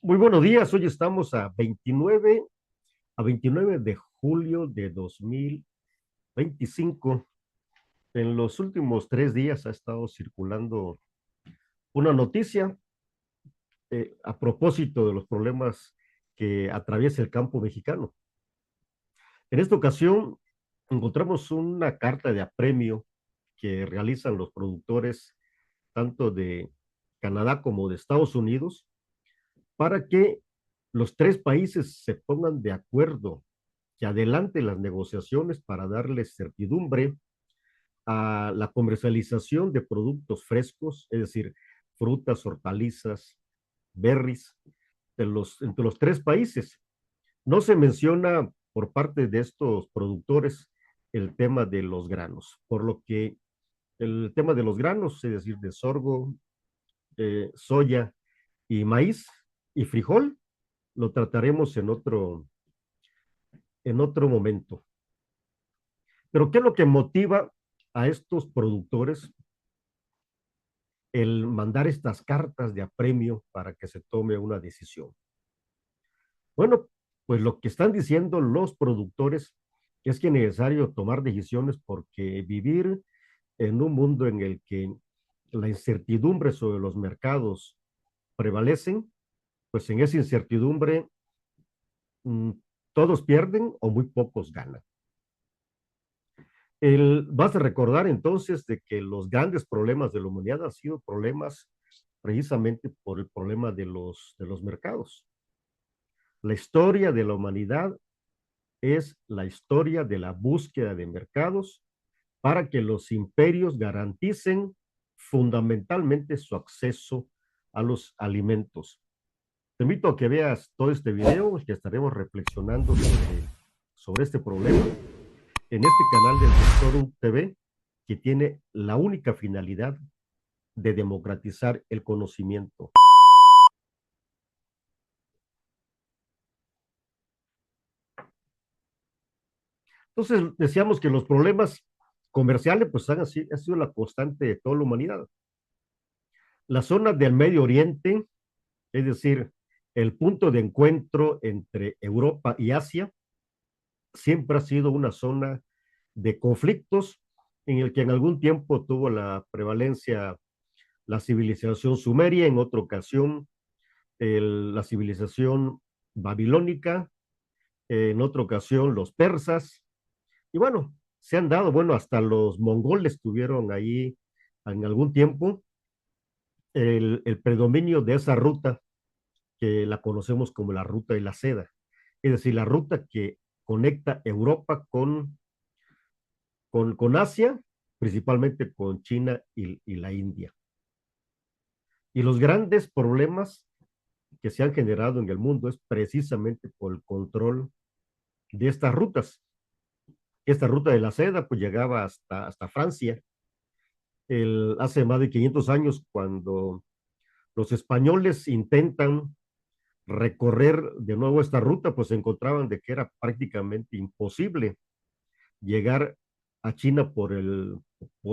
Muy buenos días, hoy estamos a 29 de julio de 2025. En los últimos 3 días ha estado circulando una noticia a propósito de los problemas que atraviesa el campo mexicano. En esta ocasión encontramos una carta de apremio que realizan los productores tanto de Canadá como de Estados Unidos para que los tres países se pongan de acuerdo, que adelante las negociaciones para darle certidumbre a la comercialización de productos frescos, es decir, frutas, hortalizas, berries, entre los tres países. No se menciona por parte de estos productores el tema de los granos, por lo que el tema de los granos, es decir, de sorgo, soya y maíz y frijol, lo trataremos en otro momento. Pero ¿qué es lo que motiva a estos productores el mandar estas cartas de apremio para que se tome una decisión? Bueno, pues lo que están diciendo los productores es que es necesario tomar decisiones porque vivir en un mundo en el que la incertidumbre sobre los mercados prevalecen, pues en esa incertidumbre mm, todos pierden o muy pocos ganan. Vas a recordar entonces de que los grandes problemas de la humanidad han sido problemas precisamente por el problema de los mercados. La historia de la humanidad es la historia de la búsqueda de mercados para que los imperios garanticen fundamentalmente su acceso a los alimentos. Te invito a que veas todo este video, que estaremos reflexionando sobre este problema en este canal del Doctor TV, que tiene la única finalidad de democratizar el conocimiento. Entonces, decíamos que los problemas comerciales pues ha sido la constante de toda la humanidad. La zona del Medio Oriente, es decir, el punto de encuentro entre Europa y Asia, siempre ha sido una zona de conflictos en el que en algún tiempo tuvo la prevalencia la civilización sumeria, en otra ocasión la civilización babilónica, en otra ocasión los persas, y bueno, se han dado, bueno, hasta los mongoles tuvieron ahí en algún tiempo el predominio de esa ruta que la conocemos como la ruta de la seda, es decir, la ruta que conecta Europa con Asia, principalmente con China y la India. Y los grandes problemas que se han generado en el mundo es precisamente por el control de estas rutas. Esta ruta de la seda pues llegaba hasta Francia hace más de 500 años cuando los españoles intentan recorrer de nuevo esta ruta, pues se encontraban de que era prácticamente imposible llegar a China por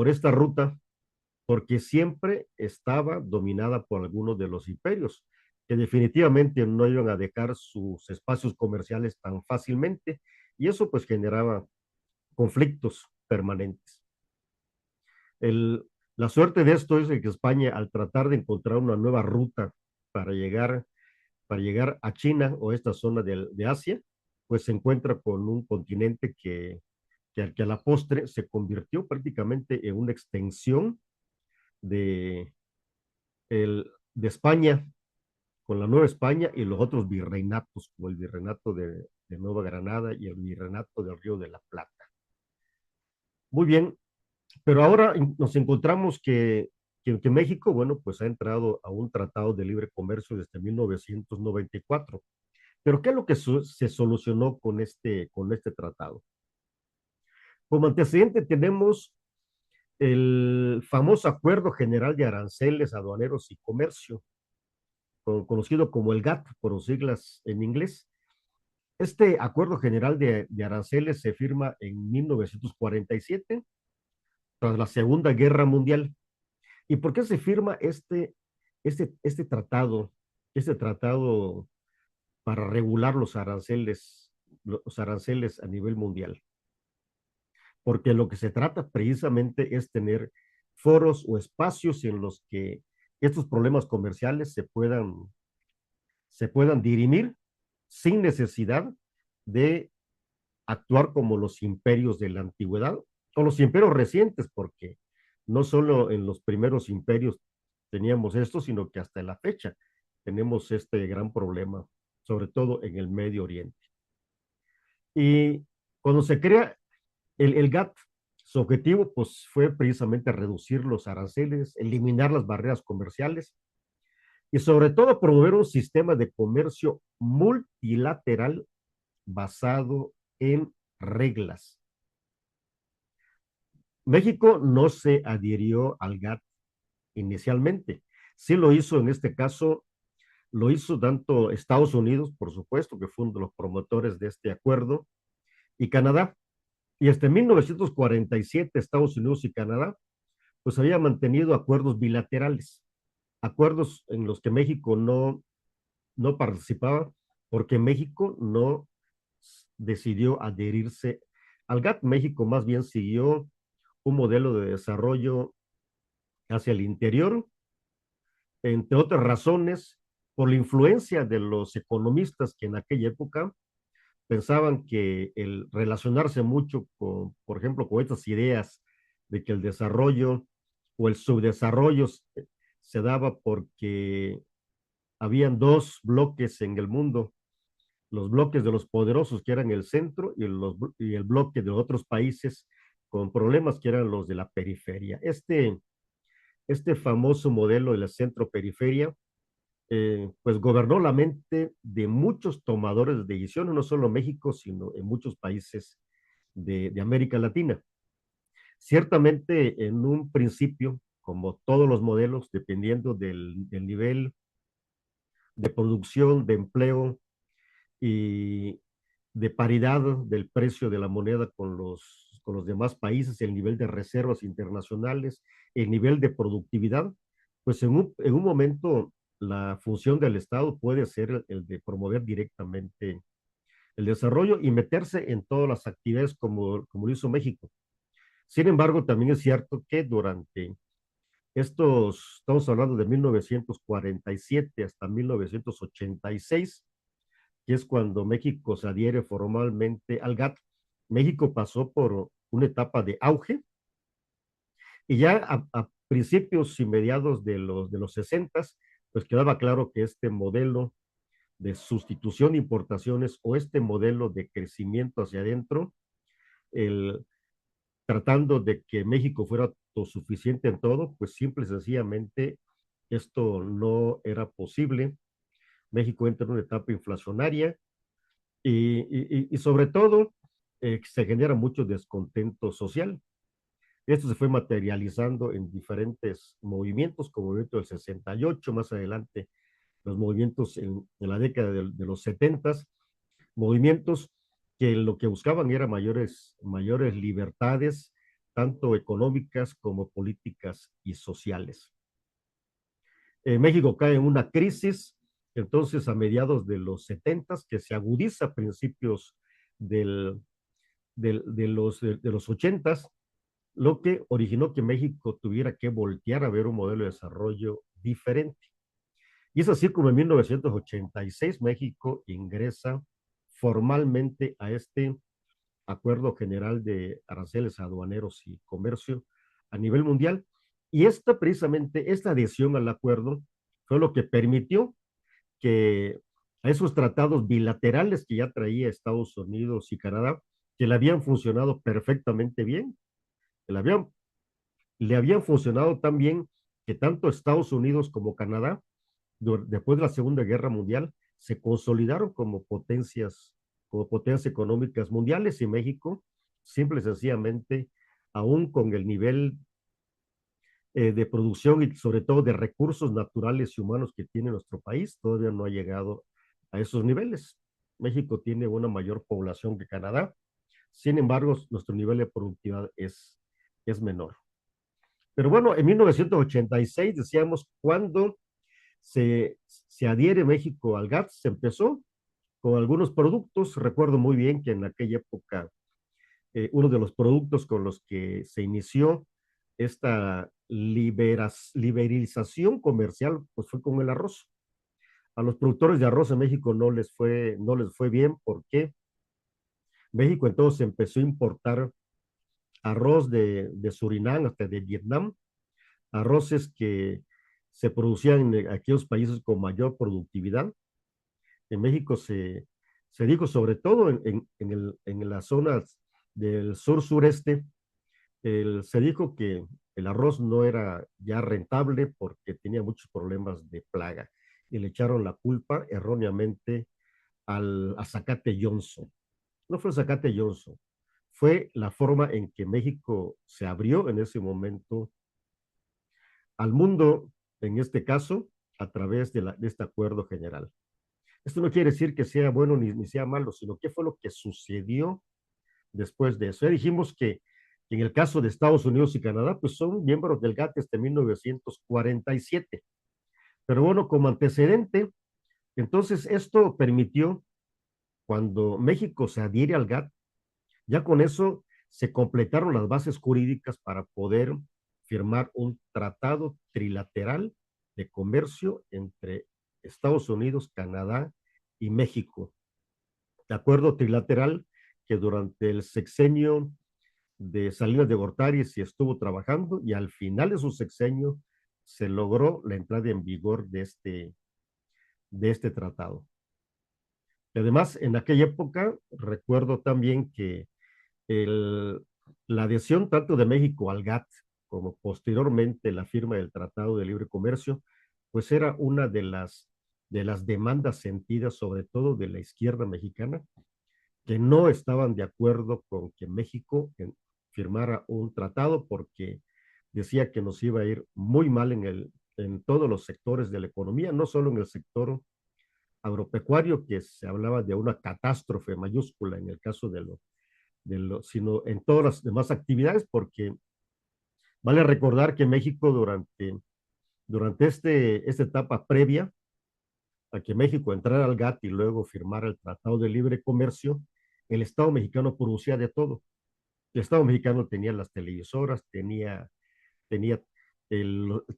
esta ruta, porque siempre estaba dominada por algunos de los imperios, que definitivamente no iban a dejar sus espacios comerciales tan fácilmente, y eso pues generaba conflictos permanentes. El, la suerte de esto es que España, al tratar de encontrar una nueva ruta para llegar, para llegar a China o esta zona de Asia, pues se encuentra con un continente que a la postre se convirtió prácticamente en una extensión de, de España, con la Nueva España y los otros virreinatos, como el virreinato de Nueva Granada y el virreinato del Río de la Plata. Muy bien, pero ahora nos encontramos que México, bueno, pues ha entrado a un tratado de libre comercio desde 1994. Pero ¿qué es lo que se solucionó con este tratado? Como antecedente tenemos el famoso Acuerdo General de Aranceles, Aduaneros y Comercio, conocido como el GATT por sus siglas en inglés. Este Acuerdo General de Aranceles se firma en 1947, tras la Segunda Guerra Mundial. ¿Y por qué se firma este tratado este tratado para regular los aranceles a nivel mundial, porque lo que se trata precisamente es tener foros o espacios en los que estos problemas comerciales se puedan dirimir sin necesidad de actuar como los imperios de la antigüedad o los imperios recientes, porque no solo en los primeros imperios teníamos esto, sino que hasta la fecha tenemos este gran problema, sobre todo en el Medio Oriente. Y cuando se crea el GATT, su objetivo pues, fue precisamente reducir los aranceles, eliminar las barreras comerciales y sobre todo promover un sistema de comercio multilateral basado en reglas. México no se adhirió al GATT inicialmente. Sí lo hizo en este caso, lo hizo tanto Estados Unidos, por supuesto, que fue uno de los promotores de este acuerdo, y Canadá. Y hasta 1947 Estados Unidos y Canadá pues había mantenido acuerdos bilaterales, acuerdos en los que México no participaba porque México no decidió adherirse al GATT. México más bien siguió un modelo de desarrollo hacia el interior, entre otras razones, por la influencia de los economistas que en aquella época pensaban que el relacionarse mucho con, por ejemplo, con estas ideas de que el desarrollo o el subdesarrollo se daba porque habían dos bloques en el mundo, los bloques de los poderosos que eran el centro y el bloque de otros países con problemas que eran los de la periferia. Este famoso modelo de la centro-periferia pues gobernó la mente de muchos tomadores de decisiones, no solo en México, sino en muchos países de América Latina. Ciertamente, en un principio, como todos los modelos, dependiendo del nivel de producción, de empleo y de paridad del precio de la moneda con los demás países, el nivel de reservas internacionales, el nivel de productividad, pues en un momento la función del Estado puede ser el de promover directamente el desarrollo y meterse en todas las actividades como lo hizo México. Sin embargo, también es cierto que durante estamos hablando de 1947 hasta 1986, que es cuando México se adhiere formalmente al GATT. México pasó por una etapa de auge y ya a principios y mediados de los 60, pues quedaba claro que este modelo de sustitución de importaciones o este modelo de crecimiento hacia adentro, el, tratando de que México fuera autosuficiente en todo, pues simple y sencillamente esto no era posible. México entra en una etapa inflacionaria y sobre todo se genera mucho descontento social. Esto se fue materializando en diferentes movimientos, como el movimiento del 68, más adelante los movimientos en la década de los 70, movimientos que lo que buscaban era mayores libertades, tanto económicas como políticas y sociales. México cae en una crisis, entonces a mediados de los 70 que se agudiza a principios del, de los 80, lo que originó que México tuviera que voltear a ver un modelo de desarrollo diferente. Y es así como en 1986 México ingresa formalmente a este Acuerdo General de Aranceles Aduaneros y Comercio a nivel mundial. Y precisamente, esta adhesión al acuerdo fue lo que permitió que a esos tratados bilaterales que ya traía Estados Unidos y Canadá, que le habían funcionado perfectamente bien, que le habían funcionado tan bien que tanto Estados Unidos como Canadá, después de la Segunda Guerra Mundial, se consolidaron como potencias económicas mundiales y México, simple y sencillamente, aún con el nivel de producción y sobre todo de recursos naturales y humanos que tiene nuestro país, todavía no ha llegado a esos niveles. México tiene una mayor población que Canadá, sin embargo, nuestro nivel de productividad es menor. Pero bueno, en 1986 decíamos, cuando se adhiere México al GATT, se empezó con algunos productos. Recuerdo muy bien que en aquella época uno de los productos con los que se inició esta liberalización comercial, pues fue con el arroz. A los productores de arroz en México no les fue bien porque México entonces empezó a importar arroz de Surinam hasta de Vietnam, arroces que se producían en aquellos países con mayor productividad. En México se dijo, sobre todo en las zonas del sur-sureste, se dijo que el arroz no era ya rentable porque tenía muchos problemas de plaga y le echaron la culpa erróneamente a Zacate Johnson. No fue Zacate Johnson, fue la forma en que México se abrió en ese momento al mundo, en este caso, a través de este acuerdo general. Esto no quiere decir que sea bueno ni sea malo, sino qué fue lo que sucedió después de eso. Ya dijimos que en el caso de Estados Unidos y Canadá, pues son miembros del GATT desde 1947. Pero bueno, como antecedente, entonces esto permitió, cuando México se adhiere al GATT, ya con eso se completaron las bases jurídicas para poder firmar un tratado trilateral de comercio entre Estados Unidos, Canadá y México. De acuerdo trilateral que durante el sexenio de Salinas de Gortari se estuvo trabajando y al final de su sexenio se logró la entrada en vigor de este tratado. Y además, en aquella época, recuerdo también que el, la adhesión tanto de México al GATT como posteriormente la firma del Tratado de Libre Comercio, pues era una de las demandas sentidas, sobre todo de la izquierda mexicana, que no estaban de acuerdo con que México firmara un tratado porque decía que nos iba a ir muy mal en todos los sectores de la economía, no solo en el sector agropecuario, que se hablaba de una catástrofe mayúscula en el caso sino en todas las demás actividades, porque vale recordar que México durante esta etapa previa a que México entrara al GATT y luego firmara el Tratado de Libre Comercio, el Estado mexicano producía de todo. El Estado mexicano tenía las televisoras, tenía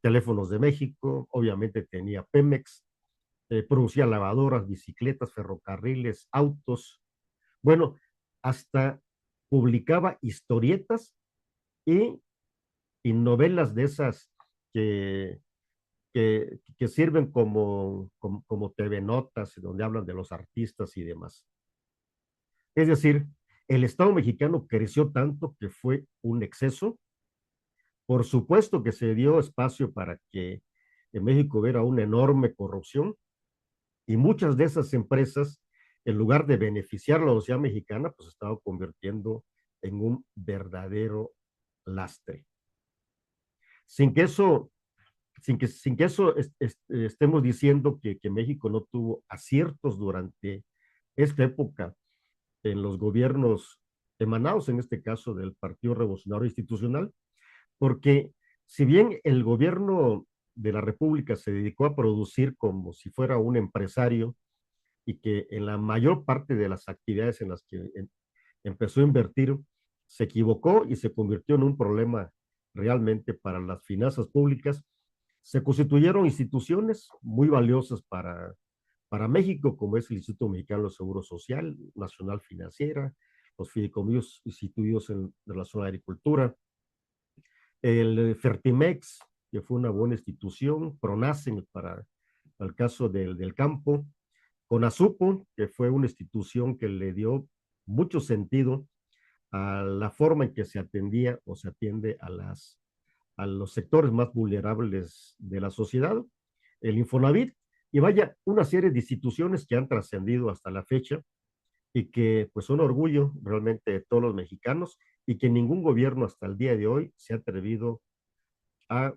teléfonos de México, obviamente tenía Pemex, producía lavadoras, bicicletas, ferrocarriles, autos. Bueno, hasta publicaba historietas y, y novelas de esas que, que sirven como TV Notas, donde hablan de los artistas y demás. Es decir, el Estado mexicano creció tanto que fue un exceso. Por supuesto que se dio espacio para que en México hubiera una enorme corrupción y muchas de esas empresas, en lugar de beneficiar a la sociedad mexicana, pues estaban convirtiendo en un verdadero lastre. Sin que eso, sin que eso estemos diciendo que México no tuvo aciertos durante esta época en los gobiernos emanados, en este caso del Partido Revolucionario Institucional, porque si bien el gobierno de la República se dedicó a producir como si fuera un empresario y que en la mayor parte de las actividades en las que empezó a invertir se equivocó y se convirtió en un problema realmente para las finanzas públicas, se constituyeron instituciones muy valiosas para México, como es el Instituto Mexicano de Seguro Social, Nacional Financiera, los fideicomisos instituidos en relación a la agricultura, el Fertimex, que fue una buena institución, Pronacen para el caso del campo, CONASUPO, que fue una institución que le dio mucho sentido a la forma en que se atendía o se atiende a los sectores más vulnerables de la sociedad, el Infonavit, y vaya, una serie de instituciones que han trascendido hasta la fecha y que pues son orgullo realmente de todos los mexicanos y que ningún gobierno hasta el día de hoy se ha atrevido a,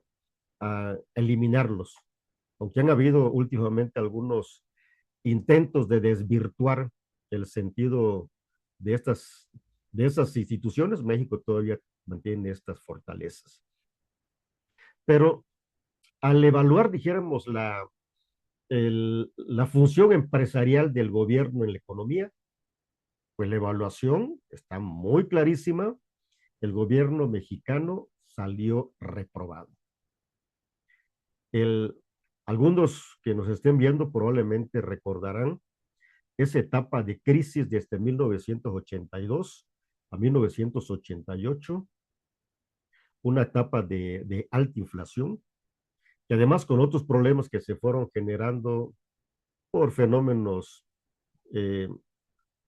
a eliminarlos, aunque han habido últimamente algunos intentos de desvirtuar el sentido de de esas instituciones. México todavía mantiene estas fortalezas. Pero al evaluar, dijéramos, la función empresarial del gobierno en la economía, pues la evaluación está muy clarísima. El gobierno mexicano salió reprobado. El, algunos que nos estén viendo probablemente recordarán esa etapa de crisis desde 1982 a 1988, una etapa de alta inflación, y además con otros problemas que se fueron generando por fenómenos, eh,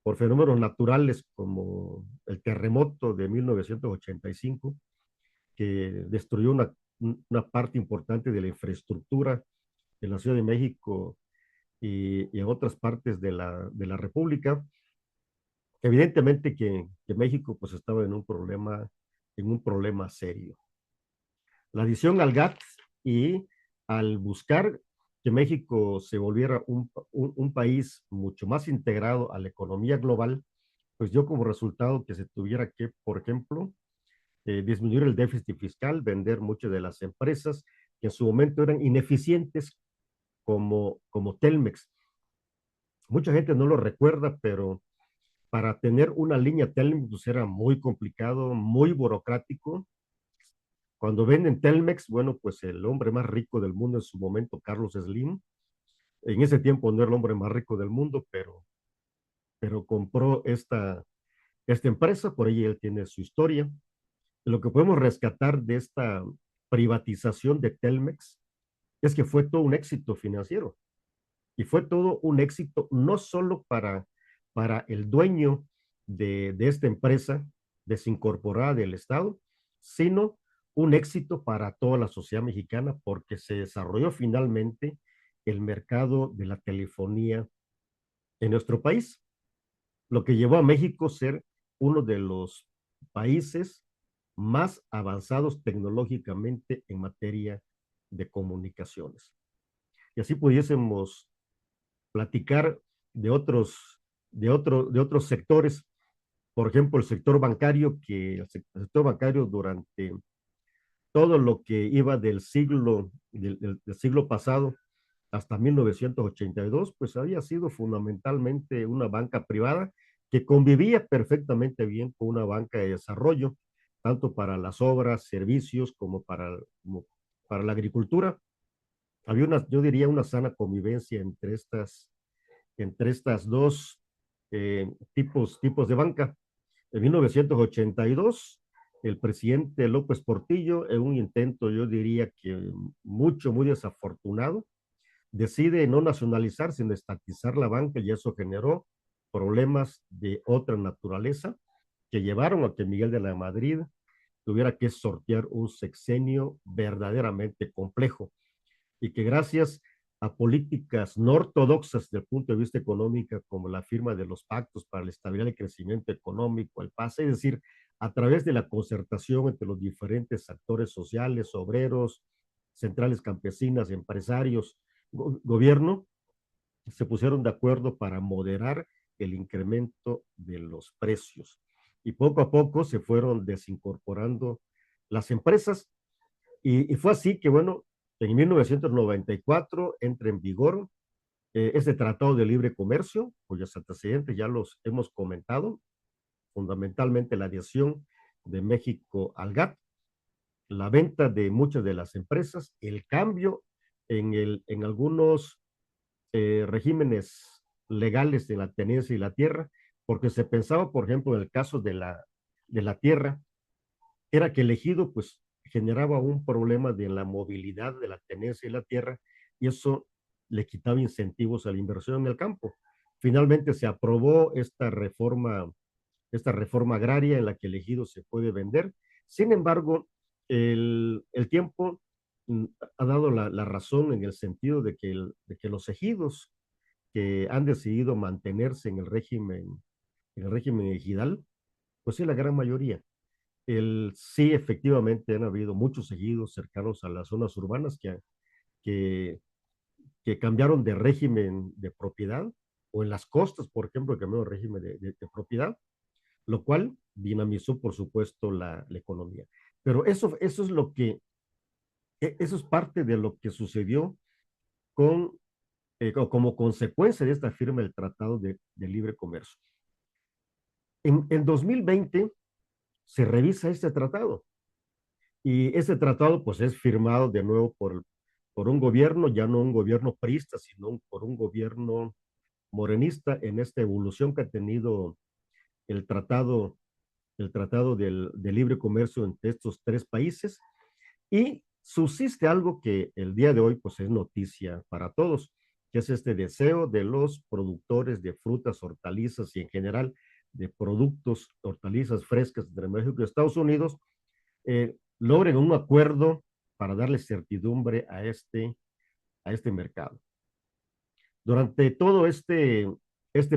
por fenómenos naturales como el terremoto de 1985, que destruyó una parte importante de la infraestructura en la Ciudad de México y en otras partes de la República. Evidentemente que México pues estaba en un problema serio. La adición al GATT y al buscar que México se volviera un país mucho más integrado a la economía global, pues dio como resultado que se tuviera que, por ejemplo, disminuir el déficit fiscal, vender muchas de las empresas que en su momento eran ineficientes, como Telmex. Mucha gente no lo recuerda, pero para tener una línea Telmex pues era muy complicado, muy burocrático. Cuando venden Telmex, bueno, pues el hombre más rico del mundo en su momento, Carlos Slim, en ese tiempo no era el hombre más rico del mundo, pero compró esta empresa, por ahí él tiene su historia. Lo que podemos rescatar de esta privatización de Telmex es que fue todo un éxito financiero y fue todo un éxito no solo para el dueño de esta empresa desincorporada del Estado, sino un éxito para toda la sociedad mexicana porque se desarrolló finalmente el mercado de la telefonía en nuestro país, lo que llevó a México a ser uno de los países más avanzados tecnológicamente en materia de comunicaciones. Y así pudiésemos platicar de de otros sectores, por ejemplo, el sector bancario, que el sector bancario durante todo lo que iba del siglo pasado hasta 1982, pues había sido fundamentalmente una banca privada que convivía perfectamente bien con una banca de desarrollo, tanto para las obras, servicios, como para la agricultura. Había yo diría, una sana convivencia entre estas dos tipos de banca. En 1982, el presidente López Portillo, en un intento, yo diría que muy desafortunado, decide no nacionalizar, sino estatizar la banca y eso generó problemas de otra naturaleza que llevaron a que Miguel de la Madrid tuviera que sortear un sexenio verdaderamente complejo y que gracias a políticas no ortodoxas desde el punto de vista económico, como la firma de los pactos para la estabilidad y crecimiento económico, el PASE, es decir, a través de la concertación entre los diferentes actores sociales, obreros, centrales campesinas, empresarios, gobierno, se pusieron de acuerdo para moderar el incremento de los precios. Y poco a poco se fueron desincorporando las empresas y fue así que, bueno, en 1994 entra en vigor ese Tratado de Libre Comercio, cuyos antecedentes ya los hemos comentado, fundamentalmente la adhesión de México al GATT, la venta de muchas de las empresas, el cambio en algunos regímenes legales de la tenencia y la tierra, porque se pensaba, por ejemplo, en el caso de la tierra, era que el ejido pues generaba un problema de la movilidad de la tenencia y la tierra y eso le quitaba incentivos a la inversión en el campo. Finalmente se aprobó esta reforma agraria en la que el ejido se puede vender. Sin embargo, el tiempo ha dado la razón en el sentido de que los ejidos que han decidido mantenerse en el régimen ejidal, pues sí, la gran mayoría. Sí, efectivamente han habido muchos ejidos cercanos a las zonas urbanas que, que cambiaron de régimen de propiedad, o en las costas, por ejemplo, cambiaron de régimen de propiedad, lo cual dinamizó, por supuesto, la economía. Pero eso es eso es parte de lo que sucedió con como consecuencia de esta firma del Tratado de Libre Comercio. En 2020 se revisa este tratado y este tratado pues es firmado de nuevo por un gobierno, ya no un gobierno priista, sino por un gobierno morenista en esta evolución que ha tenido el tratado, de libre comercio entre estos tres países. Y subsiste algo que el día de hoy pues es noticia para todos, que es este deseo de los productores de frutas, hortalizas y en general de productos, hortalizas frescas entre México y Estados Unidos, logren un acuerdo para darle certidumbre a este mercado. Durante todo este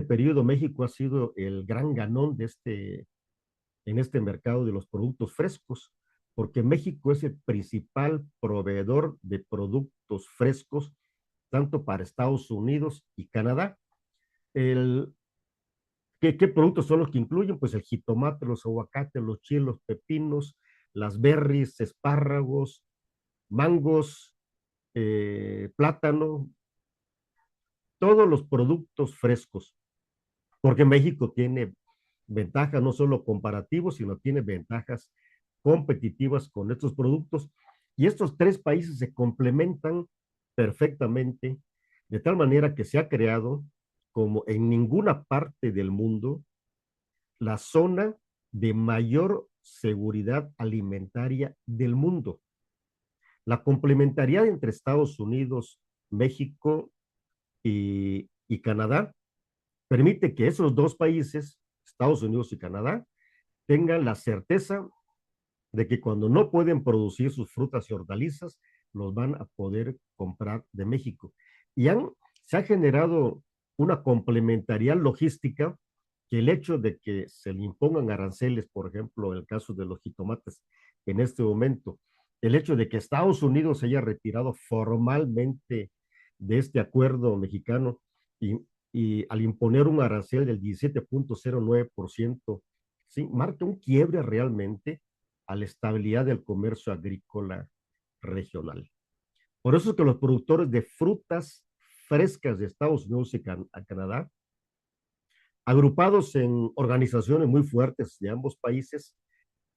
periodo, México ha sido el gran ganón en este mercado de los productos frescos, porque México es el principal proveedor de productos frescos, tanto para Estados Unidos y Canadá. El, ¿qué productos son los que incluyen? Pues el jitomate, los aguacates, los chiles, los pepinos, las berries, espárragos, mangos, plátano, todos los productos frescos, porque México tiene ventajas no solo comparativos, sino tiene ventajas competitivas con estos productos. Y estos tres países se complementan perfectamente, de tal manera que se ha creado, como en ninguna parte del mundo, la zona de mayor seguridad alimentaria del mundo. La complementariedad entre Estados Unidos, México y Canadá permite que esos dos países, Estados Unidos y Canadá, tengan la certeza de que cuando no pueden producir sus frutas y hortalizas, los van a poder comprar de México. Y se ha generado una complementariedad logística que el hecho de que se le impongan aranceles, por ejemplo, en el caso de los jitomates, en este momento, el hecho de que Estados Unidos se haya retirado formalmente de este acuerdo mexicano y, y al imponer un arancel del 17.09%, ¿sí? Marca un quiebre realmente a la estabilidad del comercio agrícola regional. Por eso es que los productores de frutas frescas de Estados Unidos y Canadá, agrupados en organizaciones muy fuertes de ambos países,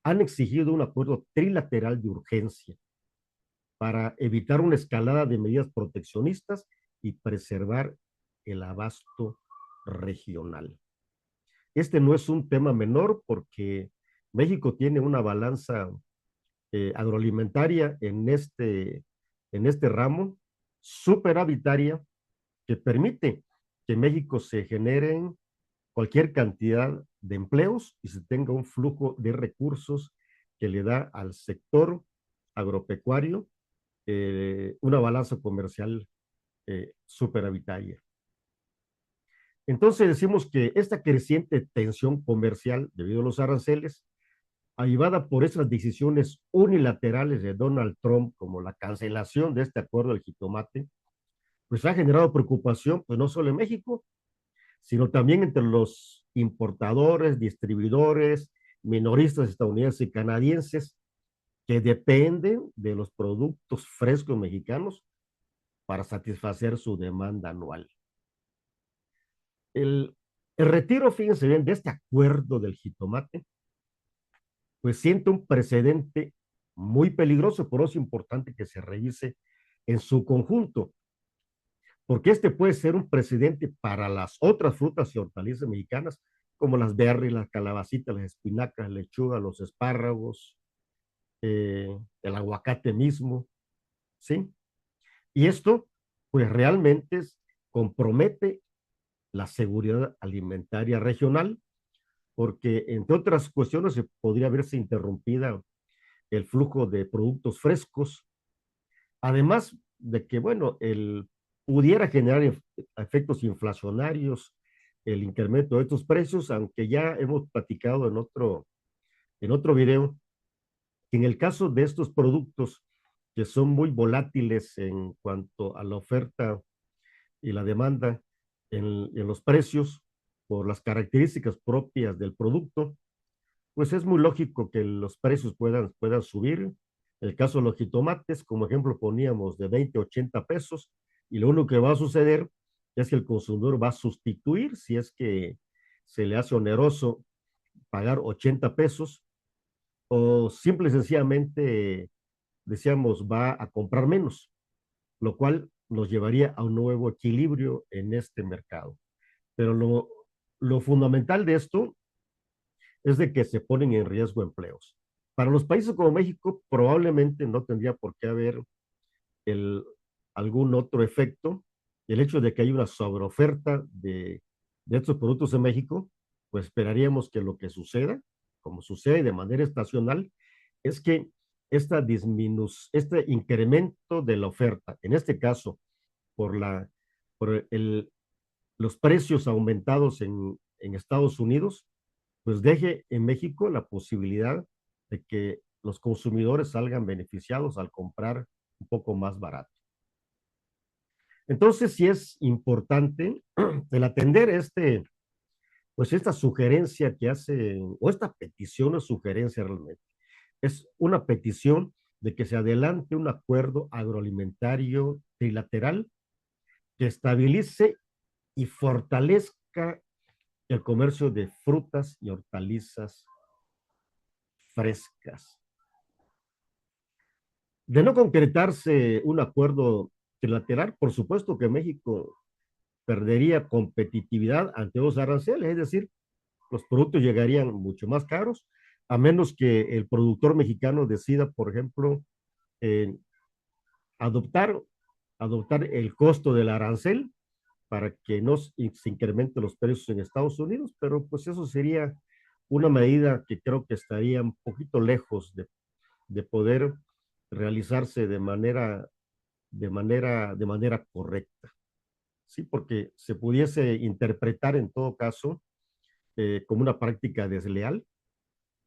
han exigido un acuerdo trilateral de urgencia para evitar una escalada de medidas proteccionistas y preservar el abasto regional. Este no es un tema menor porque México tiene una balanza agroalimentaria en este ramo superavitaria que permite que en México se generen cualquier cantidad de empleos y se tenga un flujo de recursos que le da al sector agropecuario una balanza comercial superavitaria. Entonces decimos que esta creciente tensión comercial debido a los aranceles, ayudada por esas decisiones unilaterales de Donald Trump, como la cancelación de este acuerdo del jitomate, pues ha generado preocupación, pues no solo en México, sino también entre los importadores, distribuidores, minoristas estadounidenses y canadienses que dependen de los productos frescos mexicanos para satisfacer su demanda anual. El retiro, fíjense bien, de este acuerdo del jitomate, pues siente un precedente muy peligroso, por eso es importante que se revise en su conjunto, porque este puede ser un precedente para las otras frutas y hortalizas mexicanas, como las berries, las calabacitas, las espinacas, la lechuga, los espárragos, el aguacate mismo, ¿sí? Y esto, pues realmente compromete la seguridad alimentaria regional, porque entre otras cuestiones se podría verse interrumpida el flujo de productos frescos, además de que, bueno, pudiera generar efectos inflacionarios el incremento de estos precios, aunque ya hemos platicado en otro video, que en el caso de estos productos que son muy volátiles en cuanto a la oferta y la demanda en los precios, por las características propias del producto, pues es muy lógico que los precios puedan subir. El caso de los jitomates, como ejemplo, poníamos de 20 a 80 pesos, y lo único que va a suceder ya si el consumidor va a sustituir, si es que se le hace oneroso pagar 80 pesos, o simple y sencillamente, decíamos, va a comprar menos, lo cual nos llevaría a un nuevo equilibrio en este mercado. Pero lo fundamental de esto es de que se ponen en riesgo empleos. Para los países como México, probablemente no tendría por qué haber el, algún otro efecto. El hecho de que hay una sobreoferta de estos productos en México, pues esperaríamos que lo que suceda, como sucede de manera estacional, es que este incremento de la oferta, en este caso, por, la, por los precios aumentados en Estados Unidos, pues deje en México la posibilidad de que los consumidores salgan beneficiados al comprar un poco más barato. Entonces, sí es importante el atender pues esta sugerencia que hace, o esta petición o sugerencia realmente. Es una petición de que se adelante un acuerdo agroalimentario trilateral que estabilice y fortalezca el comercio de frutas y hortalizas frescas. De no concretarse un acuerdo trilateral, por supuesto que México perdería competitividad ante los aranceles, es decir, los productos llegarían mucho más caros, a menos que el productor mexicano decida, por ejemplo, eh, adoptar, adoptar el costo del arancel para que no se incrementen los precios en Estados Unidos, pero pues eso sería una medida que creo que estaría un poquito lejos de poder realizarse de manera correcta, ¿sí? Porque se pudiese interpretar en todo caso como una práctica desleal,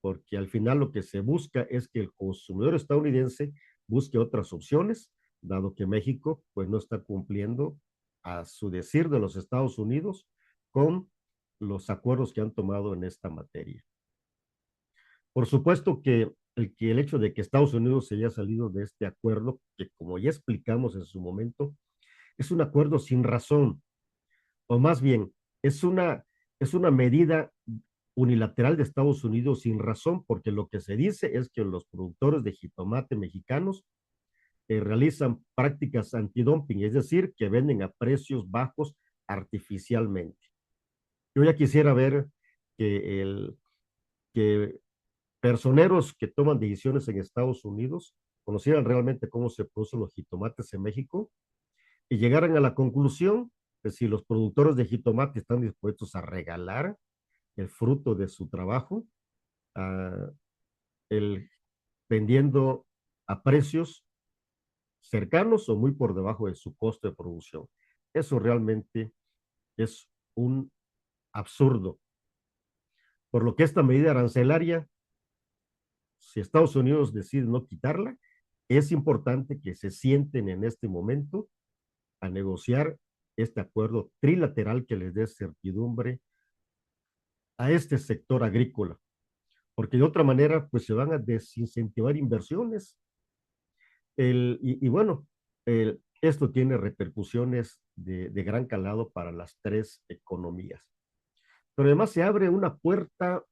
porque al final lo que se busca es que el consumidor estadounidense busque otras opciones, dado que México pues no está cumpliendo a su decir de los Estados Unidos con los acuerdos que han tomado en esta materia. Por supuesto que el hecho de que Estados Unidos se haya salido de este acuerdo, que como ya explicamos en su momento, es un acuerdo sin razón, o más bien, es es una medida unilateral de Estados Unidos sin razón, porque lo que se dice es que los productores de jitomate mexicanos realizan prácticas antidumping, es decir, que venden a precios bajos artificialmente. Yo ya quisiera ver que, que personeros que toman decisiones en Estados Unidos conocieran realmente cómo se producen los jitomates en México y llegaran a la conclusión de si los productores de jitomate están dispuestos a regalar el fruto de su trabajo, uh, el, vendiendo a precios cercanos o muy por debajo de su costo de producción. Eso realmente es un absurdo. Por lo que esta medida arancelaria, si Estados Unidos decide no quitarla, es importante que se sienten en este momento a negociar este acuerdo trilateral que les dé certidumbre a este sector agrícola, porque de otra manera pues se van a desincentivar inversiones. Bueno, esto tiene repercusiones de gran calado para las tres economías. Pero además se abre una puerta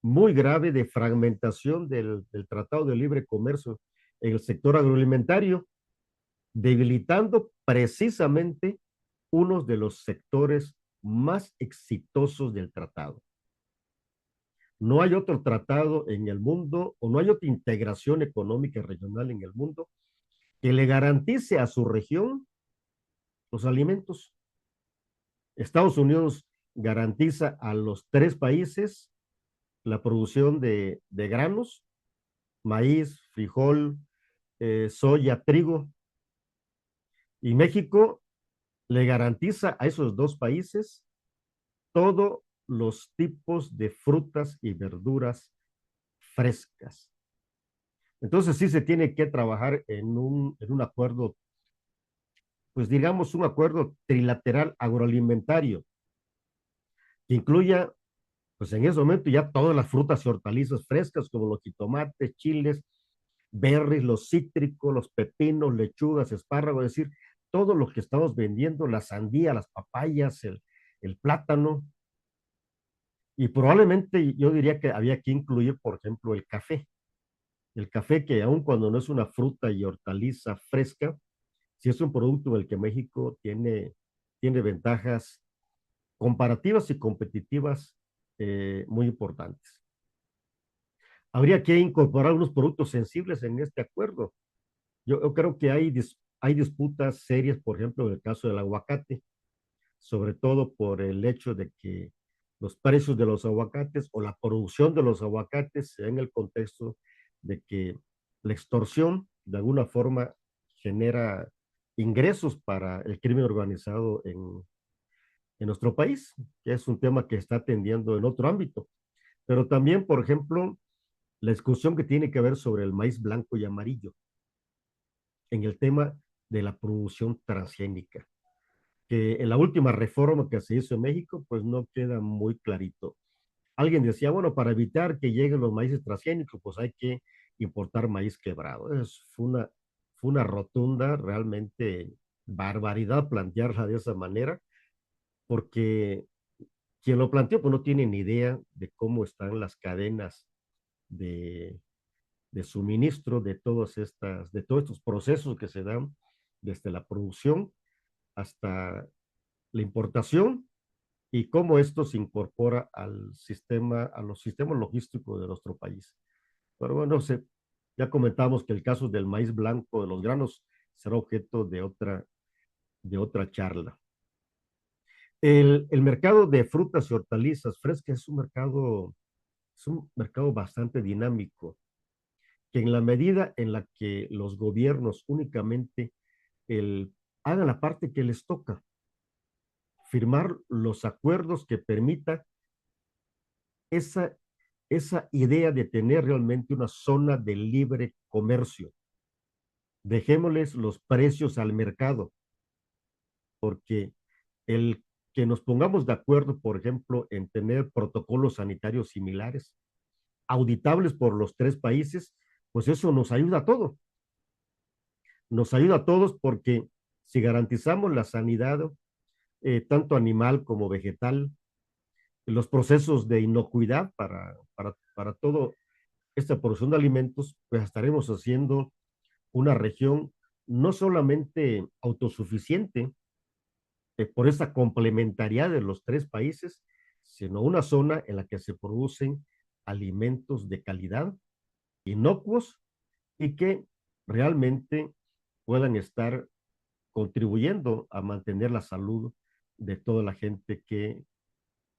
muy grave de fragmentación del Tratado de Libre Comercio en el sector agroalimentario, debilitando precisamente uno de los sectores más exitosos del tratado. No hay otro tratado en el mundo o no hay otra integración económica regional en el mundo que le garantice a su región los alimentos. Estados Unidos garantiza a los tres países la producción de granos, maíz, frijol, soya, trigo, y México le garantiza a esos dos países todos los tipos de frutas y verduras frescas. Entonces sí se tiene que trabajar en un acuerdo, pues digamos un acuerdo trilateral agroalimentario, que incluya, pues en ese momento ya todas las frutas y hortalizas frescas, como los jitomates, chiles, berries, los cítricos, los pepinos, lechugas, espárragos, es decir, todo lo que estamos vendiendo, la sandía, las papayas, el plátano, y probablemente yo diría que había que incluir, por ejemplo, el café que aun cuando no es una fruta y hortaliza fresca, sí es un producto en el que México tiene ventajas comparativas y competitivas muy importantes. Habría que incorporar unos productos sensibles en este acuerdo. Yo creo que hay disputas serias, por ejemplo, en el caso del aguacate, sobre todo por el hecho de que los precios de los aguacates o la producción de los aguacates se da en el contexto de que la extorsión de alguna forma genera ingresos para el crimen organizado en nuestro país, que es un tema que está atendiendo en otro ámbito. Pero también, por ejemplo, la discusión que tiene que ver sobre el maíz blanco y amarillo en el tema de la producción transgénica, que en la última reforma que se hizo en México, pues no queda muy clarito. Alguien decía, bueno, para evitar que lleguen los maíces transgénicos, pues hay que importar maíz quebrado. Fue una rotunda, realmente barbaridad plantearla de esa manera, porque quien lo planteó, pues no tiene ni idea de cómo están las cadenas de, de suministro de todos estos procesos que se dan desde la producción hasta la importación y cómo esto se incorpora a los sistemas logísticos de nuestro país. Pero bueno, ya comentamos que el caso del maíz blanco, de los granos, será objeto de otra charla. El mercado de frutas y hortalizas frescas es un mercado bastante dinámico, que en la medida en la que los gobiernos únicamente hagan la parte que les toca, firmar los acuerdos que permita esa, esa idea de tener realmente una zona de libre comercio. Dejémosles los precios al mercado, porque el que nos pongamos de acuerdo, por ejemplo, en tener protocolos sanitarios similares, auditables por los tres países, pues eso nos ayuda a todo. Nos ayuda a todos porque si garantizamos la sanidad, tanto animal como vegetal, los procesos de inocuidad para todo esta producción de alimentos, pues estaremos haciendo una región no solamente autosuficiente por esa complementariedad de los tres países, sino una zona en la que se producen alimentos de calidad, inocuos y que realmente puedan estar contribuyendo a mantener la salud de toda la gente que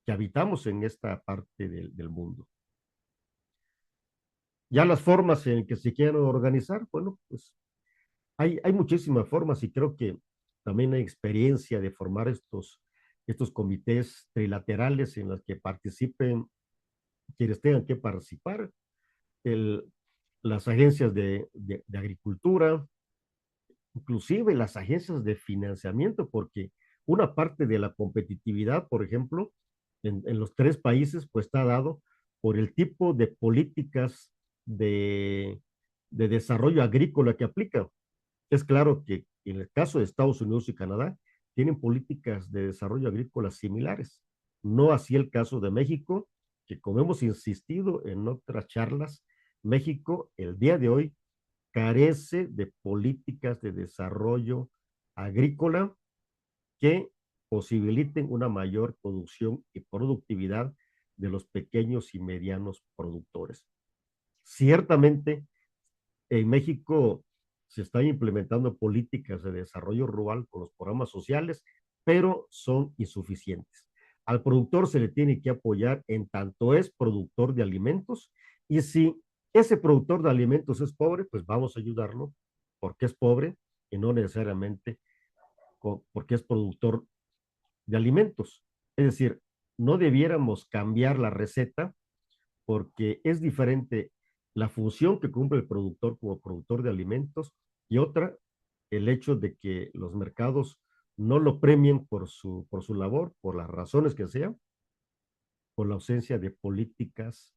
habitamos en esta parte del mundo. Ya las formas en que se quieren organizar, bueno, pues hay muchísimas formas y creo que también hay experiencia de formar estos comités trilaterales en los que participen quienes tengan que participar, el, las agencias de agricultura, inclusive las agencias de financiamiento, porque una parte de la competitividad, por ejemplo, en los tres países, pues está dado por el tipo de políticas de, de desarrollo agrícola que aplican. Es claro que en el caso de Estados Unidos y Canadá, tienen políticas de desarrollo agrícola similares. No así el caso de México, que como hemos insistido en otras charlas, México el día de hoy carece de políticas de desarrollo agrícola que posibiliten una mayor producción y productividad de los pequeños y medianos productores. Ciertamente, en México se están implementando políticas de desarrollo rural con los programas sociales, pero son insuficientes. Al productor se le tiene que apoyar en tanto es productor de alimentos y si ese productor de alimentos es pobre, pues vamos a ayudarlo porque es pobre y no necesariamente porque es productor de alimentos. Es decir, no debiéramos cambiar la receta porque es diferente la función que cumple el productor como productor de alimentos y otra, el hecho de que los mercados no lo premien por su labor, por las razones que sean, por la ausencia de políticas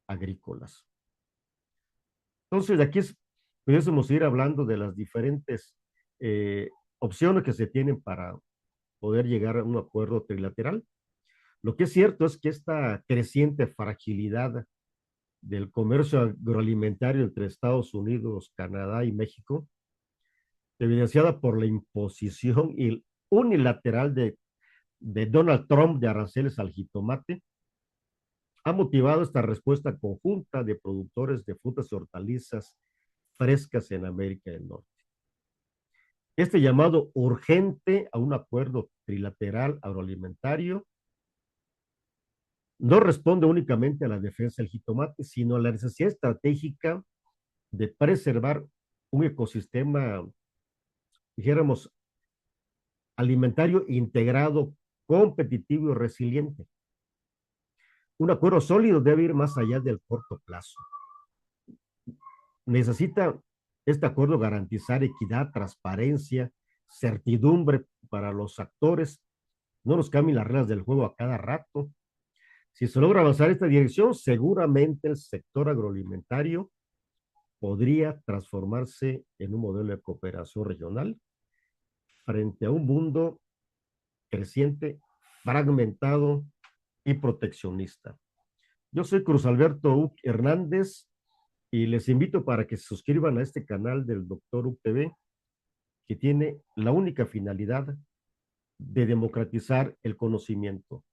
agrícolas. Entonces, de aquí pudiésemos ir hablando de las diferentes opciones que se tienen para poder llegar a un acuerdo trilateral. Lo que es cierto es que esta creciente fragilidad del comercio agroalimentario entre Estados Unidos, Canadá y México, evidenciada por la imposición unilateral de Donald Trump de aranceles al jitomate, ha motivado esta respuesta conjunta de productores de frutas y hortalizas frescas en América del Norte. Este llamado urgente a un acuerdo trilateral agroalimentario no responde únicamente a la defensa del jitomate, sino a la necesidad estratégica de preservar un ecosistema, dijéramos, alimentario integrado, competitivo y resiliente. Un acuerdo sólido debe ir más allá del corto plazo. Necesita este acuerdo garantizar equidad, transparencia, certidumbre para los actores, no nos cambien las reglas del juego a cada rato. Si se logra avanzar en esta dirección, seguramente el sector agroalimentario podría transformarse en un modelo de cooperación regional frente a un mundo creciente, fragmentado y proteccionista. Yo soy Cruz Alberto Hernández y les invito para que se suscriban a este canal del Doctor TV, que tiene la única finalidad de democratizar el conocimiento.